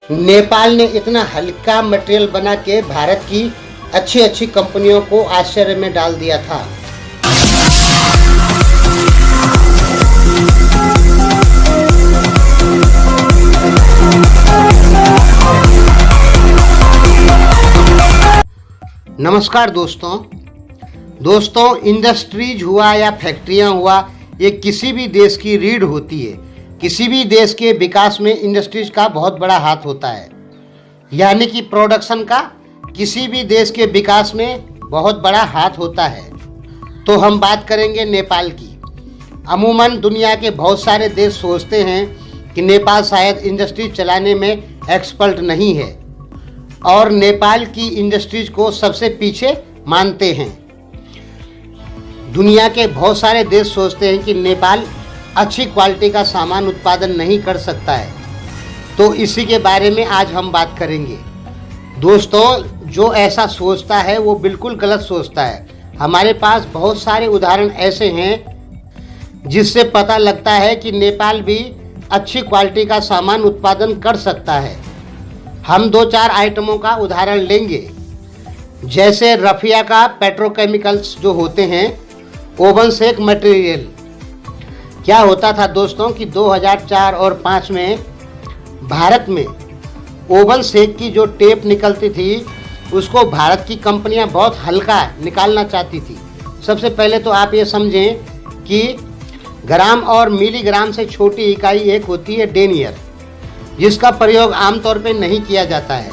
नेपाल ने इतना हल्का मटेरियल बना के भारत की अच्छी अच्छी कंपनियों को आश्चर्य में डाल दिया था। नमस्कार दोस्तों, इंडस्ट्रीज हुआ या फैक्ट्रियां हुआ, ये किसी भी देश की रीढ़ होती है। किसी भी देश के विकास में इंडस्ट्रीज का बहुत बड़ा हाथ होता है, यानी कि प्रोडक्शन का किसी भी देश के विकास में बहुत बड़ा हाथ होता है। तो हम बात करेंगे नेपाल की। अमूमन दुनिया के बहुत सारे देश सोचते हैं कि नेपाल शायद इंडस्ट्री चलाने में एक्सपर्ट नहीं है और नेपाल की इंडस्ट्रीज को सबसे पीछे मानते हैं। दुनिया के बहुत सारे देश सोचते हैं कि नेपाल अच्छी क्वालिटी का सामान उत्पादन नहीं कर सकता है। तो इसी के बारे में आज हम बात करेंगे। दोस्तों, जो ऐसा सोचता है वो बिल्कुल गलत सोचता है। हमारे पास बहुत सारे उदाहरण ऐसे हैं जिससे पता लगता है कि नेपाल भी अच्छी क्वालिटी का सामान उत्पादन कर सकता है। हम 2-4 आइटमों का उदाहरण लेंगे, जैसे रफिया का पेट्रोकेमिकल्स जो होते हैं, ओवन सेक मटेरियल। क्या होता था दोस्तों कि 2004 और 5 में भारत में ओवन सेक की जो टेप निकलती थी उसको भारत की कंपनियां बहुत हल्का निकालना चाहती थी। सबसे पहले तो आप ये समझें कि ग्राम और मिलीग्राम से छोटी इकाई एक होती है डेनियर, जिसका प्रयोग आमतौर पे नहीं किया जाता है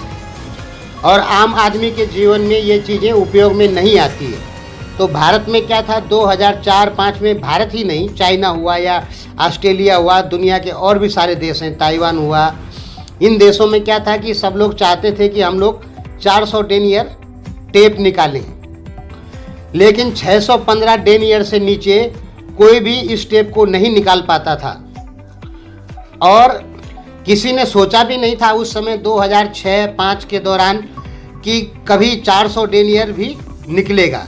और आम आदमी के जीवन में ये चीज़ें उपयोग में नहीं आती है। तो भारत में क्या था, 2004-5 में भारत ही नहीं, चाइना हुआ या ऑस्ट्रेलिया हुआ, दुनिया के और भी सारे देश हैं, ताइवान हुआ, इन देशों में क्या था कि सब लोग चाहते थे कि हम लोग 400 डेनियर टेप निकालें, लेकिन 615 डेनियर से नीचे कोई भी इस टेप को नहीं निकाल पाता था और किसी ने सोचा भी नहीं था उस समय 2006-5 के दौरान कि कभी 400 डेनियर भी निकलेगा,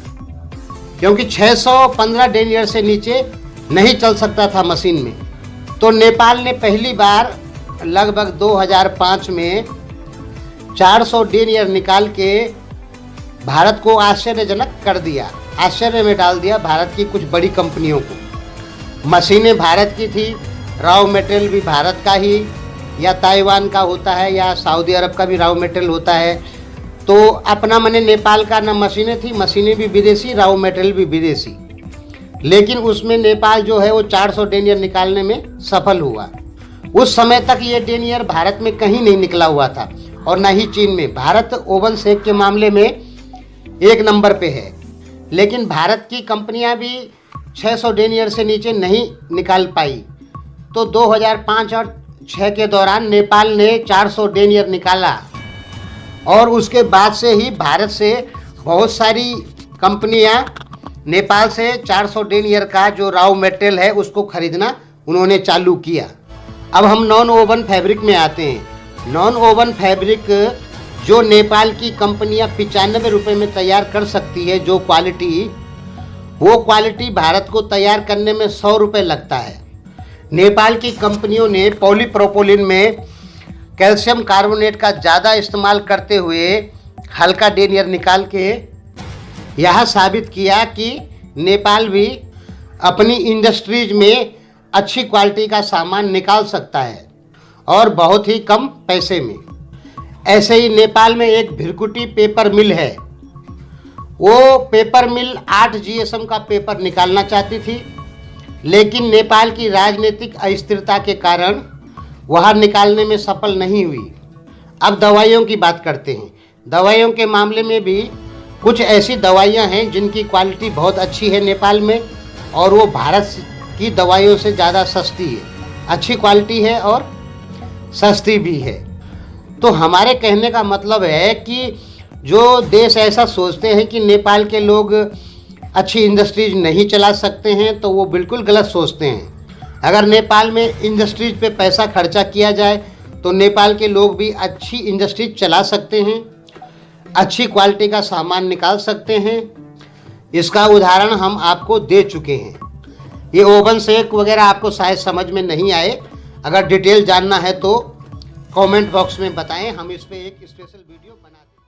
क्योंकि 615 डेनियर से नीचे नहीं चल सकता था मशीन में। तो नेपाल ने पहली बार लगभग 2005 में 400 डेनियर निकाल के भारत को आश्चर्यजनक कर दिया, आश्चर्य में डाल दिया भारत की कुछ बड़ी कंपनियों को। मशीनें भारत की थी, रॉ मटेरियल भी भारत का ही या ताइवान का होता है या सऊदी अरब का भी रॉ मटेरियल होता है। तो अपना मने नेपाल का ना मशीनें थी, मशीनें भी विदेशी, रॉ मटेरियल भी विदेशी, लेकिन उसमें नेपाल जो है वो 400 डेनियर निकालने में सफल हुआ। उस समय तक ये डेनियर भारत में कहीं नहीं निकला हुआ था और ना ही चीन में। भारत ओवन सेक के मामले में 1 नंबर पे है, लेकिन भारत की कंपनियां भी 600 डेनियर से नीचे नहीं निकाल पाई। तो 2005 और 6 के दौरान नेपाल ने 400 डेनियर निकाला और उसके बाद से ही भारत से बहुत सारी कंपनियां नेपाल से 400 डेनियर का जो रॉ मटेरियल है उसको खरीदना उन्होंने चालू किया। अब हम नॉन ओवन फैब्रिक में आते हैं। नॉन ओवन फैब्रिक जो नेपाल की कंपनियां 95 रुपये में तैयार कर सकती है, जो क्वालिटी, वो क्वालिटी भारत को तैयार करने में 100 रुपये लगता है। नेपाल की कंपनियों ने पॉलीप्रोपिलीन में कैल्शियम कार्बोनेट का ज़्यादा इस्तेमाल करते हुए हल्का डेनियर निकाल के यह साबित किया कि नेपाल भी अपनी इंडस्ट्रीज में अच्छी क्वालिटी का सामान निकाल सकता है और बहुत ही कम पैसे में। ऐसे ही नेपाल में एक भिरकुटी पेपर मिल है। वो पेपर मिल 8 GSM का पेपर निकालना चाहती थी, लेकिन नेपाल की राजनीतिक अस्थिरता के कारण वह निकालने में सफल नहीं हुई। अब दवाइयों की बात करते हैं। दवाइयों के मामले में भी कुछ ऐसी दवाइयां हैं जिनकी क्वालिटी बहुत अच्छी है नेपाल में और वो भारत की दवाइयों से ज़्यादा सस्ती है, अच्छी क्वालिटी है और सस्ती भी है। तो हमारे कहने का मतलब है कि जो देश ऐसा सोचते हैं कि नेपाल के लोग अच्छी इंडस्ट्रीज नहीं चला सकते हैं, तो वो बिल्कुल गलत सोचते हैं। अगर नेपाल में इंडस्ट्रीज पे पैसा खर्चा किया जाए तो नेपाल के लोग भी अच्छी इंडस्ट्रीज चला सकते हैं, अच्छी क्वालिटी का सामान निकाल सकते हैं। इसका उदाहरण हम आपको दे चुके हैं। ये ओवन सेक वगैरह आपको शायद समझ में नहीं आए, अगर डिटेल जानना है तो कमेंट बॉक्स में बताएं, हम इस पे एक स्पेशल वीडियो बना दें।